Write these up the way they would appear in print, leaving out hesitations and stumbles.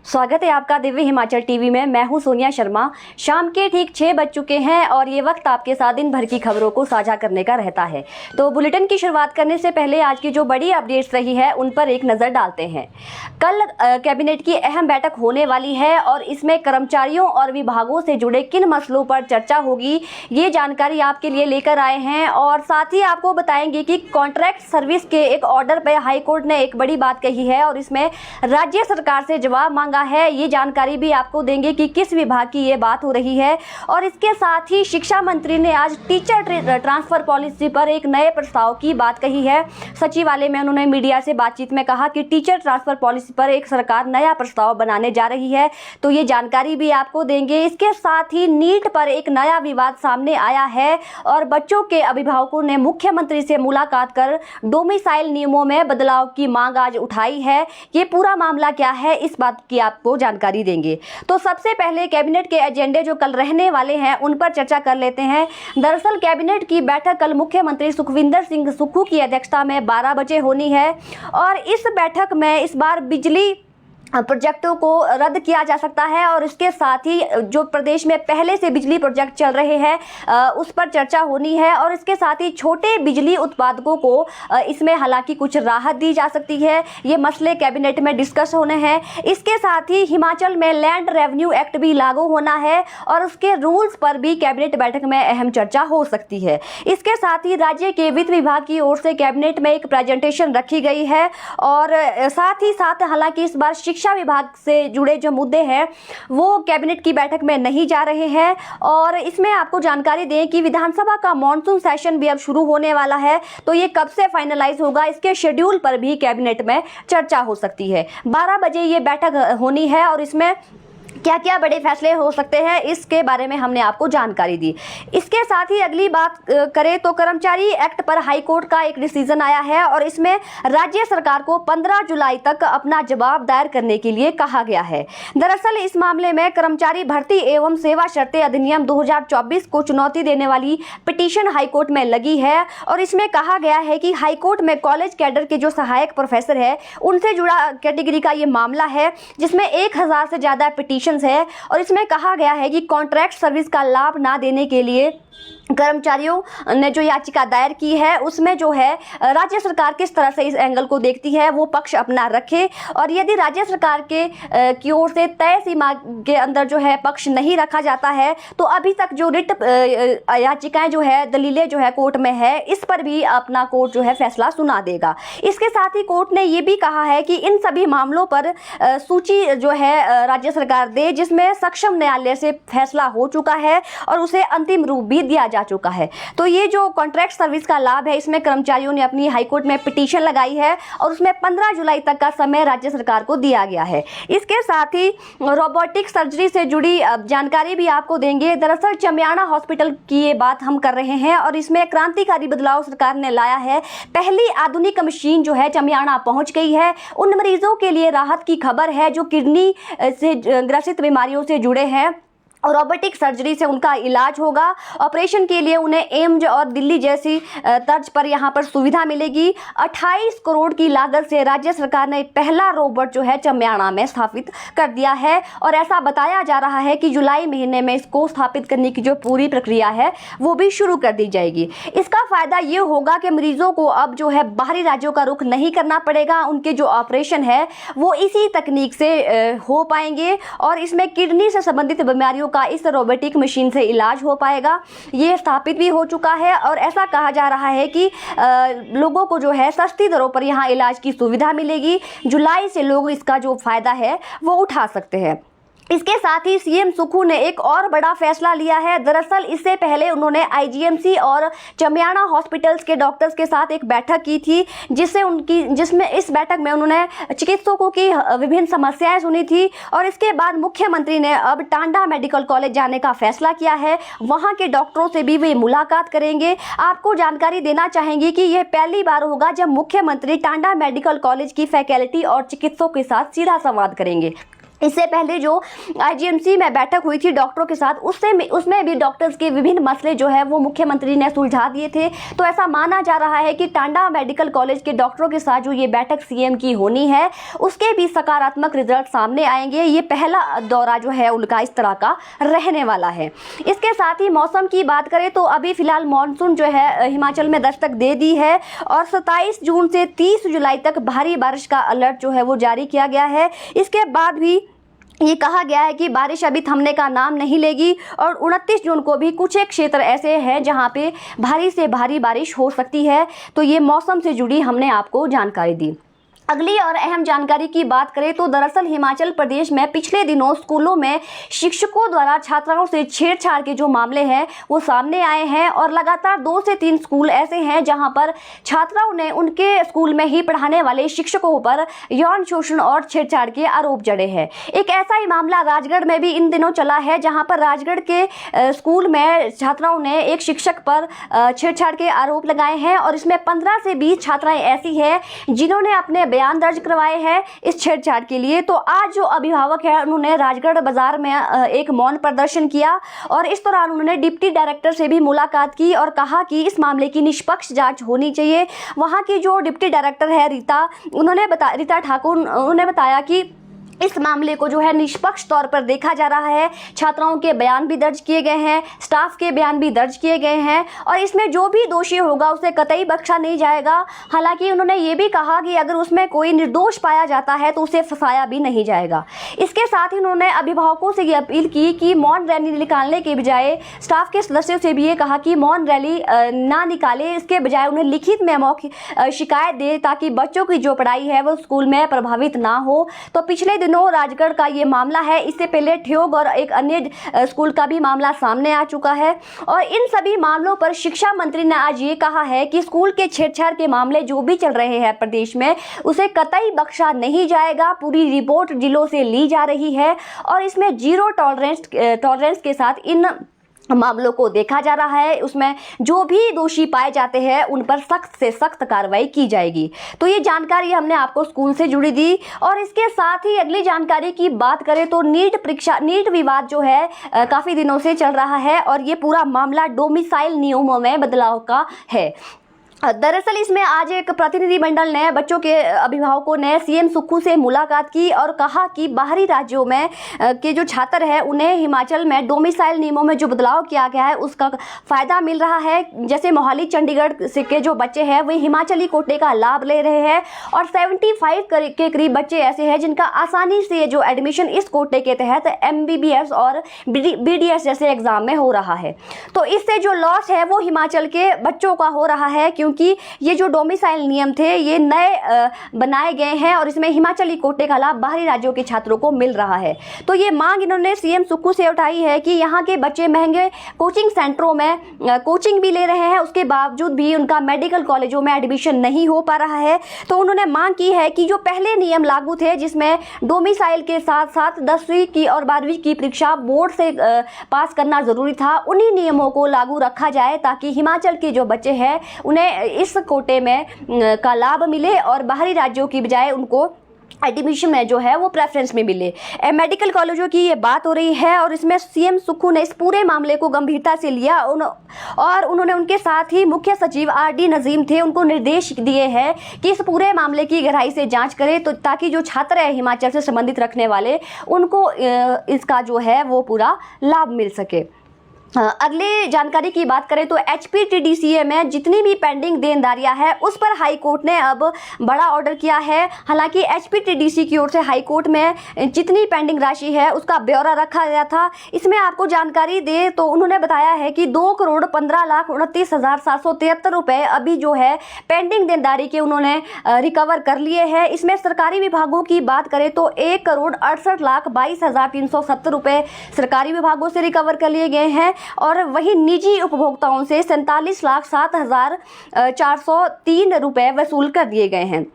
स्वागत है आपका दिव्य हिमाचल टीवी में। मैं हूं सोनिया शर्मा। शाम के ठीक 6 बज चुके हैं और ये वक्त आपके साथ दिन भर की खबरों को साझा करने का रहता है। तो बुलेटिन की शुरुआत करने से पहले आज की जो बड़ी अपडेट्स रही है उन पर एक नज़र डालते हैं। कल कैबिनेट की अहम बैठक होने वाली है और इसमें कर्मचारियों और विभागों से जुड़े किन मसलों पर चर्चा होगी, ये जानकारी आपके लिए लेकर आए हैं। और साथ ही आपको बताएंगे कि कॉन्ट्रैक्ट सर्विस के एक ऑर्डर पर हाईकोर्ट ने एक बड़ी बात कही है और इसमें राज्य सरकार से जवाब मांगा है। ये जानकारी भी आपको देंगे कि किस विभाग की ये बात हो रही है। और इसके साथ ही शिक्षा मंत्री ने आज टीचर ट्रांसफर पॉलिसी पर एक नए प्रस्ताव की बात कही है। सचिवालय में उन्होंने मीडिया से बातचीत में कहा कि टीचर ट्रांसफर पॉलिसी पर एक सरकार नया प्रस्ताव बनाने जा रही है, तो ये जानकारी भी आपको देंगे। इसके साथ ही नीट पर एक नया विवाद सामने आया है और बच्चों के अभिभावकों ने मुख्यमंत्री से मुलाकात कर डोमिसाइल नियमों में बदलाव की मांग आज उठाई है। ये पूरा मामला क्या है, इस बात की आपको जानकारी देंगे। तो सबसे पहले कैबिनेट के एजेंडे जो कल रहने वाले हैं उन पर चर्चा कर लेते हैं। दरअसल कैबिनेट की बैठक कल मुख्यमंत्री सुखविंदर सिंह सुक्खू की अध्यक्षता में 12 बजे होनी है और इस बैठक में इस बार बिजली प्रोजेक्टों को रद्द किया जा सकता है और इसके साथ ही जो प्रदेश में पहले से बिजली प्रोजेक्ट चल रहे हैं उस पर चर्चा होनी है। और इसके साथ ही छोटे बिजली उत्पादकों को इसमें हालांकि कुछ राहत दी जा सकती है। ये मसले कैबिनेट में डिस्कस होने हैं। इसके साथ ही हिमाचल में लैंड रेवेन्यू एक्ट भी लागू होना है और उसके रूल्स पर भी कैबिनेट बैठक में अहम चर्चा हो सकती है। इसके साथ ही राज्य के वित्त विभाग की ओर से कैबिनेट में एक प्रेजेंटेशन रखी गई है और साथ ही साथ हालांकि इस बार शिक्षा विभाग से जुड़े जो मुद्दे हैं वो कैबिनेट की बैठक में नहीं जा रहे हैं। और इसमें आपको जानकारी दें कि विधानसभा का मॉनसून सेशन भी अब शुरू होने वाला है, तो ये कब से फाइनलाइज होगा इसके शेड्यूल पर भी कैबिनेट में चर्चा हो सकती है। 12 बजे ये बैठक होनी है और इसमें क्या क्या बड़े फैसले हो सकते हैं इसके बारे में हमने आपको जानकारी दी। इसके साथ ही अगली बात करें तो कर्मचारी एक्ट पर हाईकोर्ट का एक डिसीजन आया है और इसमें राज्य सरकार को 15 जुलाई तक अपना जवाब दायर करने के लिए कहा गया है। दरअसल इस मामले में कर्मचारी भर्ती एवं सेवा शर्तें अधिनियम 2024 को चुनौती देने वाली पिटीशन हाईकोर्ट में लगी है और इसमें कहा गया है कि हाईकोर्ट में कॉलेज कैडर के जो सहायक प्रोफेसर है उनसे जुड़ा कैटेगरी का ये मामला है जिसमें 1000 से ज्यादा पिटीशन है और इसमें कहा गया है कि कॉन्ट्रैक्ट सर्विस का लाभ ना देने के लिए कर्मचारियों ने जो याचिका दायर की है उसमें जो है राज्य सरकार किस तरह से इस एंगल को देखती है वो पक्ष अपना रखे। और यदि राज्य सरकार के की ओर से तय सीमा के अंदर जो है पक्ष नहीं रखा जाता है तो अभी तक जो रिट याचिकाएं जो है दलीलें जो है कोर्ट में है इस पर भी अपना कोर्ट जो है फैसला सुना देगा। इसके साथ ही कोर्ट ने ये भी कहा है कि इन सभी मामलों पर सूची जो है राज्य सरकार दे जिसमें सक्षम न्यायालय से फैसला हो चुका है और उसे अंतिम रूप भी दिया जा चुका है। तो ये जो कॉन्ट्रैक्ट सर्विस का लाभ है इसमें कर्मचारियों ने अपनी हाईकोर्ट में पिटीशन लगाई है और उसमें 15 जुलाई तक का समय राज्य सरकार को दिया गया है। इसके साथ ही रोबोटिक सर्जरी से जुड़ी जानकारी भी आपको देंगे। दरअसल चमियाना हॉस्पिटल की ये बात हम कर रहे हैं और इसमें क्रांतिकारी बदलाव सरकार ने लाया है। पहली आधुनिक मशीन जो है चमियाना पहुंच गई है। उन मरीजों के लिए राहत की खबर है जो किडनी से ग्रसित बीमारियों से जुड़े हैं और रोबोटिक सर्जरी से उनका इलाज होगा। ऑपरेशन के लिए उन्हें एम्स और दिल्ली जैसी तर्ज पर यहाँ पर सुविधा मिलेगी। 28 करोड़ की लागत से राज्य सरकार ने पहला रोबोट जो है चमियाना में स्थापित कर दिया है और ऐसा बताया जा रहा है कि जुलाई महीने में इसको स्थापित करने की जो पूरी प्रक्रिया है वो भी शुरू कर दी जाएगी। इसका फायदा ये होगा कि मरीजों को अब जो है बाहरी राज्यों का रुख नहीं करना पड़ेगा। उनके जो ऑपरेशन है वो इसी तकनीक से हो पाएंगे और इसमें किडनी से संबंधित बीमारियों का इस रोबोटिक मशीन से इलाज हो पाएगा। ये स्थापित भी हो चुका है और ऐसा कहा जा रहा है कि लोगों को जो है सस्ती दरों पर यहाँ इलाज की सुविधा मिलेगी। जुलाई से लोग इसका जो फायदा है वो उठा सकते हैं। इसके साथ ही सीएम सुक्खू ने एक और बड़ा फैसला लिया है। दरअसल इससे पहले उन्होंने आईजीएमसी और चमियाना हॉस्पिटल्स के डॉक्टर्स के साथ एक बैठक की थी जिसमें इस बैठक में उन्होंने चिकित्सकों की विभिन्न समस्याएं सुनी थी और इसके बाद मुख्यमंत्री ने अब टांडा मेडिकल कॉलेज जाने का फैसला किया है। वहां के डॉक्टरों से भी वे मुलाकात करेंगे। आपको जानकारी देना चाहेंगे कि यह पहली बार होगा जब मुख्यमंत्री टांडा मेडिकल कॉलेज की फैकल्टी और चिकित्सकों के साथ सीधा संवाद करेंगे। इससे पहले जो आईजीएमसी में बैठक हुई थी डॉक्टरों के साथ, उसमें भी डॉक्टर्स के विभिन्न मसले जो है वो मुख्यमंत्री ने सुलझा दिए थे। तो ऐसा माना जा रहा है कि टांडा मेडिकल कॉलेज के डॉक्टरों के साथ जो ये बैठक सीएम की होनी है उसके भी सकारात्मक रिजल्ट सामने आएंगे। ये पहला दौरा जो है उनका इस तरह का रहने वाला है। इसके साथ ही मौसम की बात करें तो अभी फिलहाल मानसून जो है हिमाचल में दस्तक दे दी है और 27 जून से 30 जुलाई तक भारी बारिश का अलर्ट जो है वो जारी किया गया है। इसके बाद भी ये कहा गया है कि बारिश अभी थमने का नाम नहीं लेगी और 29 जून को भी कुछ एक क्षेत्र ऐसे हैं जहां पे भारी से भारी बारिश हो सकती है। तो ये मौसम से जुड़ी हमने आपको जानकारी दी। अगली और अहम जानकारी की बात करें तो दरअसल हिमाचल प्रदेश में पिछले दिनों स्कूलों में शिक्षकों द्वारा छात्राओं से छेड़छाड़ के जो मामले हैं वो सामने आए हैं और लगातार 2 से 3 स्कूल ऐसे हैं जहां पर छात्राओं ने उनके स्कूल में ही पढ़ाने वाले शिक्षकों पर यौन शोषण और छेड़छाड़ के आरोप जड़े हैं। एक ऐसा ही मामला राजगढ़ में भी इन दिनों चला है जहाँ पर राजगढ़ के स्कूल में छात्राओं ने एक शिक्षक पर छेड़छाड़ के आरोप लगाए हैं और इसमें 15 से 20 छात्राएं ऐसी हैं जिन्होंने अपने बयान दर्ज करवाए हैं इस छेड़छाड़ के लिए। तो आज जो अभिभावक है उन्होंने राजगढ़ बाजार में एक मौन प्रदर्शन किया और इस दौरान उन्होंने डिप्टी डायरेक्टर से भी मुलाकात की और कहा कि इस मामले की निष्पक्ष जांच होनी चाहिए। वहां की जो डिप्टी डायरेक्टर है रीता ठाकुर, उन्होंने बताया कि इस मामले को जो है निष्पक्ष तौर पर देखा जा रहा है। छात्राओं के बयान भी दर्ज किए गए हैं, स्टाफ के बयान भी दर्ज किए गए हैं और इसमें जो भी दोषी होगा उसे कतई बख्शा नहीं जाएगा। हालांकि उन्होंने ये भी कहा कि अगर उसमें कोई निर्दोष पाया जाता है तो उसे फंसाया भी नहीं जाएगा। इसके साथ ही उन्होंने अभिभावकों से ये अपील की कि मौन रैली निकालने के बजाय स्टाफ के सदस्यों से भी ये कहा कि मौन रैली ना निकाले, इसके बजाय उन्हें लिखित में मौखिक शिकायत दे ताकि बच्चों की जो पढ़ाई है वो स्कूल में प्रभावित ना हो। तो पिछले राजगढ़ का ये मामला है, इससे पहले ठियोग और एक अन्य स्कूल का भी मामला सामने आ चुका है और इन सभी मामलों पर शिक्षा मंत्री ने आज ये कहा है कि स्कूल के छेड़छाड़ के मामले जो भी चल रहे हैं प्रदेश में उसे कतई बख्शा नहीं जाएगा। पूरी रिपोर्ट जिलों से ली जा रही है और इसमें जीरो टॉलरेंस के साथ इन मामलों को देखा जा रहा है। उसमें जो भी दोषी पाए जाते हैं उन पर सख्त से सख्त कार्रवाई की जाएगी। तो ये जानकारी हमने आपको स्कूल से जुड़ी दी और इसके साथ ही अगली जानकारी की बात करें तो नीट विवाद जो है काफ़ी दिनों से चल रहा है और ये पूरा मामला डोमिसाइल नियमों में बदलाव का है। दरअसल इसमें आज एक प्रतिनिधिमंडल ने बच्चों के अभिभावकों ने सीएम सुक्खू से मुलाकात की और कहा कि बाहरी राज्यों में के जो छात्र हैं उन्हें हिमाचल में डोमिसाइल नियमों में जो बदलाव किया गया है उसका फ़ायदा मिल रहा है। जैसे मोहाली चंडीगढ़ से के जो बच्चे हैं वे हिमाचली कोटे का लाभ ले रहे हैं और 75 के करीब बच्चे ऐसे हैं जिनका आसानी से जो एडमिशन इस कोटे के तहत MBBS और BDS जैसे एग्ज़ाम में हो रहा है। तो इससे जो लॉस है वो हिमाचल के बच्चों का हो रहा है क्योंकि ये जो डोमिसाइल नियम थे ये नए बनाए गए हैं और इसमें हिमाचली कोटे का लाभ बाहरी राज्यों के छात्रों को मिल रहा है। तो ये मांग इन्होंने सीएम सुक्खू से उठाई है कि यहाँ के बच्चे महंगे कोचिंग सेंटरों में कोचिंग भी ले रहे हैं, उसके बावजूद भी उनका मेडिकल कॉलेजों में एडमिशन नहीं हो पा रहा है। तो उन्होंने मांग की है कि जो पहले नियम लागू थे जिसमें डोमिसाइल के साथ साथ 10वीं की और 12वीं की परीक्षा बोर्ड से पास करना ज़रूरी था, उन्हीं नियमों को लागू रखा जाए ताकि हिमाचल के जो बच्चे हैं उन्हें इस कोटे में का लाभ मिले और बाहरी राज्यों की बजाय उनको एडमिशन में जो है वो प्रेफरेंस में मिले। मेडिकल कॉलेजों की ये बात हो रही है और इसमें सीएम सुक्खू ने इस पूरे मामले को गंभीरता से लिया और उन्होंने उनके साथ ही मुख्य सचिव RD नजीम थे, उनको निर्देश दिए हैं कि इस पूरे मामले की गहराई से जांच करें तो ताकि जो छात्र है हिमाचल से संबंधित रखने वाले उनको इसका जो है वो पूरा लाभ मिल सके। अगले जानकारी की बात करें तो HPTDCA में जितनी भी पेंडिंग देनदारियां हैं उस पर हाई कोर्ट ने अब बड़ा ऑर्डर किया है। हालांकि HPTDC की ओर से हाई कोर्ट में जितनी पेंडिंग राशि है उसका ब्यौरा रखा गया था। इसमें आपको जानकारी दे तो उन्होंने बताया है कि 2,15,29,773 रुपये अभी जो है पेंडिंग देनदारी के उन्होंने रिकवर कर लिए हैं। इसमें सरकारी विभागों की बात करें तो 1,68,22,370 रुपये सरकारी विभागों से रिकवर कर लिए गए हैं और वहीं निजी उपभोक्ताओं से 47,07,403 रुपये वसूल कर दिए गए हैं।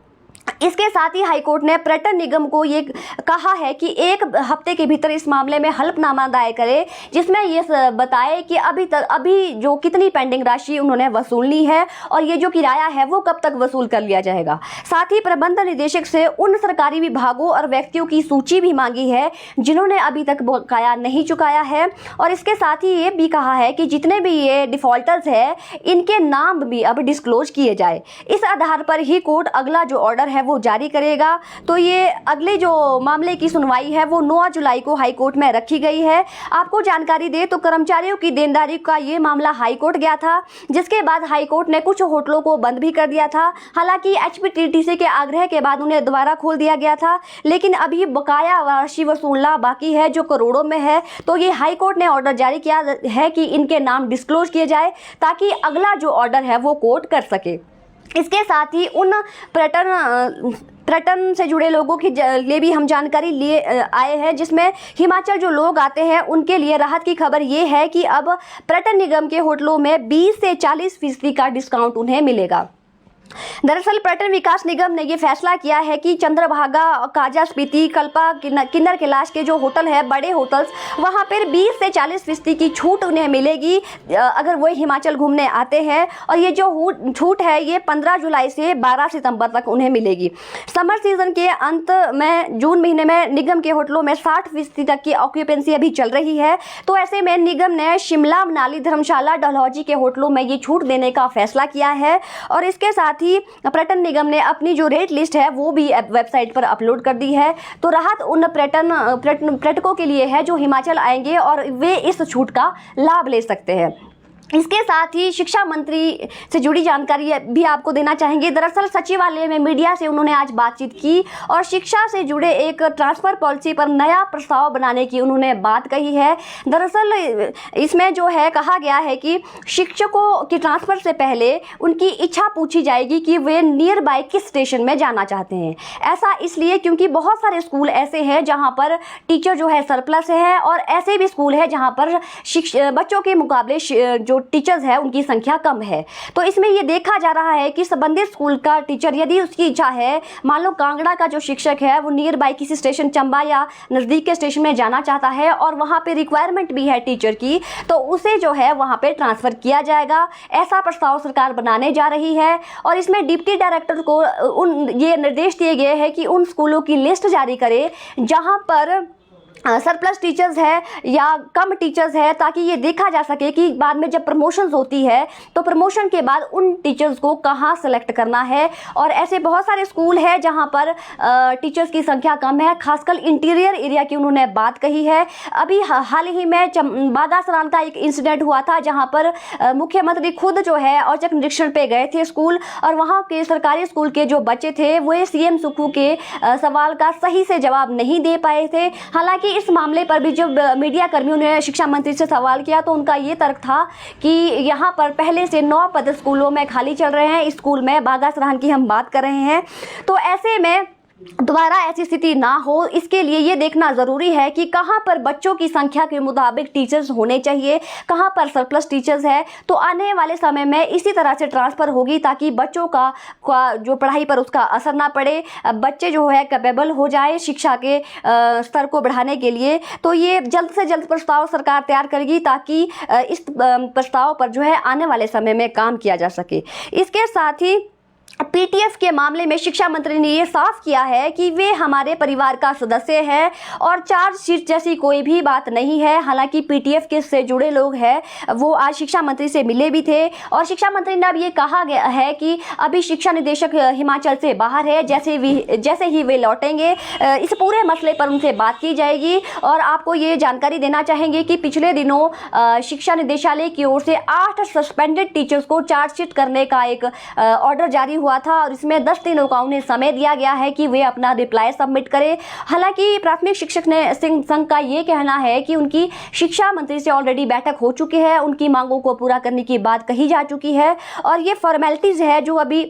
इसके साथ ही हाईकोर्ट ने पर्यटन निगम को ये कहा है कि 1 हफ्ते के भीतर इस मामले में हलफनामा दायर करे, जिसमें ये बताए कि अभी जो कितनी पेंडिंग राशि उन्होंने वसूल ली है और ये जो किराया है वो कब तक वसूल कर लिया जाएगा। साथ ही प्रबंध निदेशक से उन सरकारी विभागों और व्यक्तियों की सूची भी मांगी है जिन्होंने अभी तक बकाया नहीं चुकाया है, और इसके साथ ही ये भी कहा है कि जितने भी ये डिफॉल्टर्स है इनके नाम भी अब डिस्क्लोज किए जाए। इस आधार पर ही कोर्ट अगला जो ऑर्डर है वो जारी करेगा। तो ये अगले जो मामले की सुनवाई है वो 9 जुलाई को हाईकोर्ट में रखी गई है। आपको जानकारी दे तो कर्मचारियों की देनदारी का ये मामला हाईकोर्ट गया था, जिसके बाद हाईकोर्ट ने कुछ होटलों को बंद भी कर दिया था। हालांकि एचपीटीटीसी के आग्रह के बाद उन्हें दोबारा खोल दिया गया था, लेकिन अभी बकाया राशि वसूलना बाकी है जो करोड़ों में है। तो ये हाईकोर्ट ने ऑर्डर जारी किया है कि इनके नाम डिस्क्लोज किए जाए ताकि अगला जो ऑर्डर है वो कोर्ट कर सके। इसके साथ ही उन पर्यटन से जुड़े लोगों के लिए भी हम जानकारी लिए आए हैं, जिसमें हिमाचल जो लोग आते हैं उनके लिए राहत की खबर ये है कि अब पर्यटन निगम के होटलों में 20 से 40% का डिस्काउंट उन्हें मिलेगा। दरअसल पर्यटन विकास निगम ने ये फैसला किया है कि चंद्रभागा, काजा, स्पीति, कल्पा, किन्नर कैलाश के जो होटल है, बड़े होटल्स, वहाँ पर 20 से 40% की छूट उन्हें मिलेगी अगर वो हिमाचल घूमने आते हैं। और ये जो छूट है ये 15 जुलाई से 12 सितंबर तक उन्हें मिलेगी। समर सीजन के अंत में जून महीने में निगम के होटलों में 60% तक की ऑक्यूपेंसी अभी चल रही है। तो ऐसे में निगम ने शिमला, मनाली, धर्मशाला, डलहौजी के होटलों में ये छूट देने का फैसला किया है। और इसके साथ ही पर्यटन निगम ने अपनी जो रेट लिस्ट है वो भी वेबसाइट पर अपलोड कर दी है। तो राहत उन पर्यटकों के लिए है जो हिमाचल आएंगे और वे इस छूट का लाभ ले सकते हैं। इसके साथ ही शिक्षा मंत्री से जुड़ी जानकारी भी आपको देना चाहेंगे। दरअसल सचिवालय में मीडिया से उन्होंने आज बातचीत की और शिक्षा से जुड़े एक ट्रांसफर पॉलिसी पर नया प्रस्ताव बनाने की उन्होंने बात कही है। दरअसल इसमें जो है कहा गया है कि शिक्षकों की ट्रांसफर से पहले उनकी इच्छा पूछी जाएगी कि वे नियर बाय किस स्टेशन में जाना चाहते हैं। ऐसा इसलिए क्योंकि बहुत सारे स्कूल ऐसे हैं जहाँ पर टीचर जो है सरप्लस है, और ऐसे भी स्कूल है जहाँ पर बच्चों के मुकाबले जो टीचर्स है उनकी संख्या कम है। तो इसमें ये देखा जा रहा है कि संबंधित स्कूल का टीचर यदि उसकी इच्छा है, मान लो कांगड़ा का जो शिक्षक है वो नियर बाय किसी स्टेशन, चंबा या नज़दीक के स्टेशन में जाना चाहता है और वहाँ पे रिक्वायरमेंट भी है टीचर की, तो उसे जो है वहाँ पे ट्रांसफ़र किया जाएगा। ऐसा प्रस्ताव सरकार बनाने जा रही है और इसमें डिप्टी डायरेक्टर को ये निर्देश दिए गए हैं कि उन स्कूलों की लिस्ट जारी करे जहाँ पर सरप्लस टीचर्स है या कम टीचर्स है, ताकि ये देखा जा सके कि बाद में जब प्रमोशंस होती है तो प्रमोशन के बाद उन टीचर्स को कहाँ सेलेक्ट करना है। और ऐसे बहुत सारे स्कूल है जहाँ पर टीचर्स की संख्या कम है, खासकर इंटीरियर एरिया की उन्होंने बात कही है। अभी हाल ही में बागासरान का एक इंसिडेंट हुआ था जहाँ पर मुख्यमंत्री खुद जो है औचक निरीक्षण पे गए थे स्कूल, और वहाँ के सरकारी स्कूल के जो बच्चे थे वो सीएम सुक्खू के सवाल का सही से जवाब नहीं दे पाए थे। हालांकि इस मामले पर भी जब मीडिया कर्मियों ने शिक्षा मंत्री से सवाल किया तो उनका ये तर्क था कि यहाँ पर पहले से 9 पद स्कूलों में खाली चल रहे हैं। इस स्कूल में बागासरान की हम बात कर रहे हैं, तो ऐसे में दोबारा ऐसी स्थिति ना हो, इसके लिए ये देखना ज़रूरी है कि कहाँ पर बच्चों की संख्या के मुताबिक टीचर्स होने चाहिए, कहाँ पर सरप्लस टीचर्स है। तो आने वाले समय में इसी तरह से ट्रांसफ़र होगी ताकि बच्चों का जो पढ़ाई पर उसका असर ना पड़े, बच्चे जो है कैपेबल हो जाए शिक्षा के स्तर को बढ़ाने के लिए। तो ये जल्द से जल्द प्रस्ताव सरकार तैयार करेगी ताकि इस प्रस्ताव पर जो है आने वाले समय में काम किया जा सके। इसके साथ ही पीटीएफ के मामले में शिक्षा मंत्री ने ये साफ किया है कि वे हमारे परिवार का सदस्य है और चार्जशीट जैसी कोई भी बात नहीं है। हालांकि पीटीएफ के से जुड़े लोग हैं वो आज शिक्षा मंत्री से मिले भी थे और शिक्षा मंत्री ने अब ये कहा गया है कि अभी शिक्षा निदेशक हिमाचल से बाहर है, जैसे ही वे लौटेंगे इस पूरे मसले पर उनसे बात की जाएगी। और आपको ये जानकारी देना चाहेंगे कि पिछले दिनों शिक्षा निदेशालय की ओर से 8 सस्पेंडेड टीचर्स को चार्जशीट करने का एक ऑर्डर जारी हुआ था और इसमें 10 दिनों का उन्हें समय दिया गया है कि वे अपना रिप्लाई सबमिट करें। हालांकि प्राथमिक शिक्षक संघ का ये कहना है कि उनकी शिक्षा मंत्री से ऑलरेडी बैठक हो चुकी है, उनकी मांगों को पूरा करने की बात कही जा चुकी है और ये फॉर्मेलिटीज है जो अभी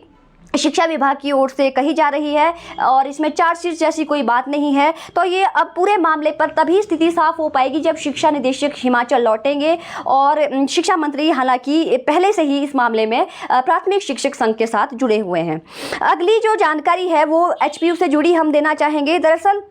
शिक्षा विभाग की ओर से कही जा रही है और इसमें चार्जशीट जैसी कोई बात नहीं है। तो ये अब पूरे मामले पर तभी स्थिति साफ हो पाएगी जब शिक्षा निदेशक हिमाचल लौटेंगे और शिक्षा मंत्री हालांकि पहले से ही इस मामले में प्राथमिक शिक्षक संघ के साथ जुड़े हुए हैं। अगली जो जानकारी है वो एचपीयू से जुड़ी हम देना चाहेंगे। दरअसल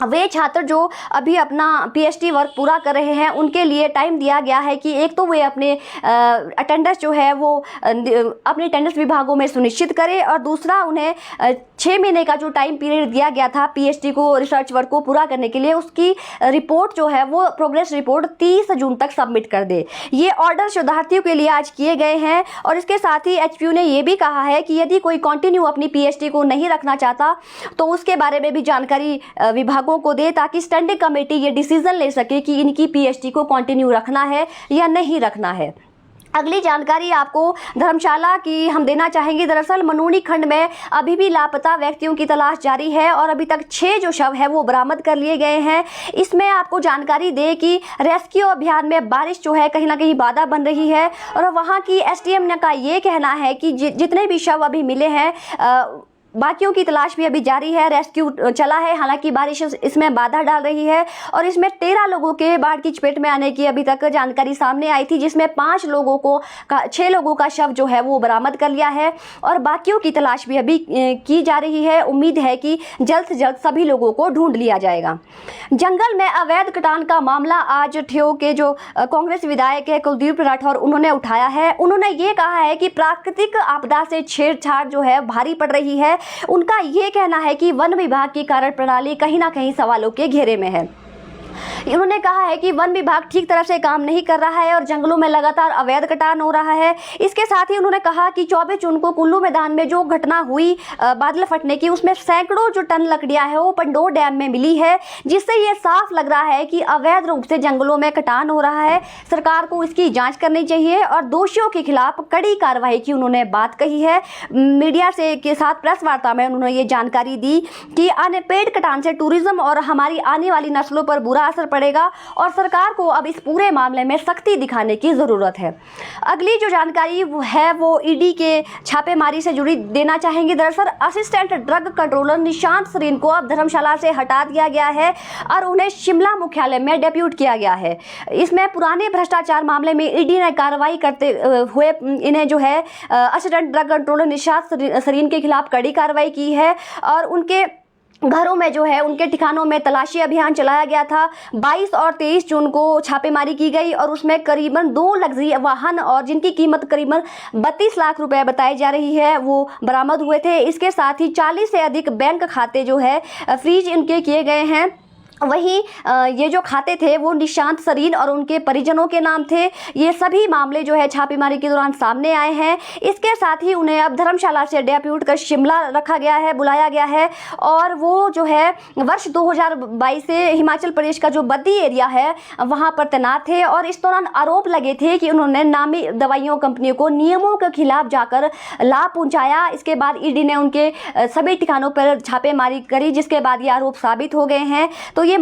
वे छात्र जो अभी अपना पीएचडी वर्क पूरा कर रहे हैं उनके लिए टाइम दिया गया है कि एक तो वे अपने अटेंडेंस जो है वो अपने अटेंडेंस विभागों में सुनिश्चित करें और दूसरा उन्हें 6 महीने का जो टाइम पीरियड दिया गया था पीएचडी को रिसर्च वर्क को पूरा करने के लिए उसकी रिपोर्ट जो है वो प्रोग्रेस रिपोर्ट 30 जून तक सबमिट कर दे। ये ऑर्डर शोधार्थियों के लिए आज किए गए हैं और इसके साथ ही एचपीयू ने ये भी कहा है कि यदि कोई कंटिन्यू अपनी पीएचडी को नहीं रखना चाहता तो उसके बारे में भी जानकारी विभागों को दे ताकि स्टैंडिंग कमेटी ये डिसीजन ले सके कि इनकी पीएचडी को कंटिन्यू रखना है या नहीं रखना है। अगली जानकारी आपको धर्मशाला की हम देना चाहेंगे। दरअसल मनूनी खंड में अभी भी लापता व्यक्तियों की तलाश जारी है और अभी तक 6 जो शव है वो बरामद कर लिए गए हैं। इसमें आपको जानकारी दे कि रेस्क्यू अभियान में बारिश जो है कहीं ना कहीं बाधा बन रही है और वहाँ की एसडीएम का ये कहना है कि जितने भी शव अभी मिले हैं बाकियों की तलाश भी अभी जारी है, रेस्क्यू चला है। हालांकि बारिश इसमें बाधा डाल रही है और इसमें 13 लोगों के बाढ़ की चपेट में आने की अभी तक जानकारी सामने आई थी, जिसमें 6 लोगों का शव जो है वो बरामद कर लिया है और बाकियों की तलाश भी अभी की जा रही है। उम्मीद है कि जल्द से जल्द सभी लोगों को ढूंढ लिया जाएगा। जंगल में अवैध कटान का मामला आज ठियोग के जो कांग्रेस विधायक है कुलदीप राठौर उन्होंने उठाया है। उन्होंने ये कहा है कि प्राकृतिक आपदा से छेड़छाड़ जो है भारी पड़ रही है। उनका यह कहना है कि वन विभाग की कार्य प्रणाली कहीं ना कहीं सवालों के घेरे में है। उन्होंने कहा है कि वन विभाग ठीक तरह से काम नहीं कर रहा है और जंगलों में लगातार अवैध कटान हो रहा है। इसके साथ ही उन्होंने कहा कि 24 जून को कुल्लू मैदान में जो घटना हुई बादल फटने की उसमें सैकड़ों जो टन लकड़ियां है वो पंडोर डैम में मिली है, जिससे ये साफ लग रहा है कि अवैध रूप से जंगलों में कटान हो रहा है। सरकार को इसकी जांच करनी चाहिए और दोषियों के खिलाफ कड़ी कार्रवाई की उन्होंने बात कही है। मीडिया से के साथ प्रेस वार्ता में उन्होंने ये जानकारी दी कि पेड़ कटान से टूरिज्म और हमारी आने वाली नस्लों पर बुरा असर पड़ेगा और सरकार को अब इस पूरे मामले में सख्ती दिखाने की जरूरत है। अगली जो जानकारी है वो ईडी के छापेमारी से जुड़ी देना चाहेंगे। दरअसल assistant drug controller Nishant Sareen को अब धर्मशाला से हटा दिया गया है और उन्हें शिमला मुख्यालय में डेप्यूट किया गया है। इसमें पुराने भ्रष्टाचार मामले में ईडी ने कार्रवाई करते हुए इन्हें जो है assistant drug controller Nishant Sareen के खिलाफ कड़ी कार्रवाई की है और उनके घरों में जो है उनके ठिकानों में तलाशी अभियान चलाया गया था। 22 और 23 जून को छापेमारी की गई और उसमें करीबन 2 लग्जरी वाहन और जिनकी कीमत करीबन 32 लाख रुपए बताई जा रही है वो बरामद हुए थे। इसके साथ ही 40 से अधिक बैंक खाते जो है फ्रीज इनके किए गए हैं। वहीं ये जो खाते थे वो निशांत सरीन और उनके परिजनों के नाम थे। ये सभी मामले जो है छापेमारी के दौरान सामने आए हैं। इसके साथ ही उन्हें अब धर्मशाला से डेप्यूट कर शिमला रखा गया है, बुलाया गया है और वो जो है वर्ष 2022 से हिमाचल प्रदेश का जो बद्दी एरिया है वहाँ पर तैनात थे और इस दौरान आरोप लगे थे कि उन्होंने नामी दवाइयों कंपनियों को नियमों के खिलाफ जाकर लाभ पहुँचाया। इसके बाद ईडी ने उनके सभी ठिकानों पर छापेमारी करी, जिसके बाद ये आरोप साबित हो गए हैं। तो ये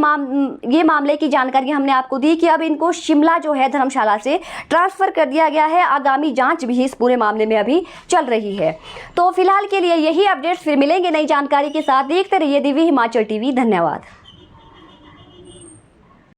मामले की जानकारी हमने आपको दी कि अब इनको शिमला जो है धर्मशाला से ट्रांसफर कर दिया गया है। आगामी जांच भी इस पूरे मामले में अभी चल रही है। तो फिलहाल के लिए यही अपडेट्स, फिर मिलेंगे नई जानकारी के साथ। देखते रहिए दिव्य हिमाचल टीवी। धन्यवाद।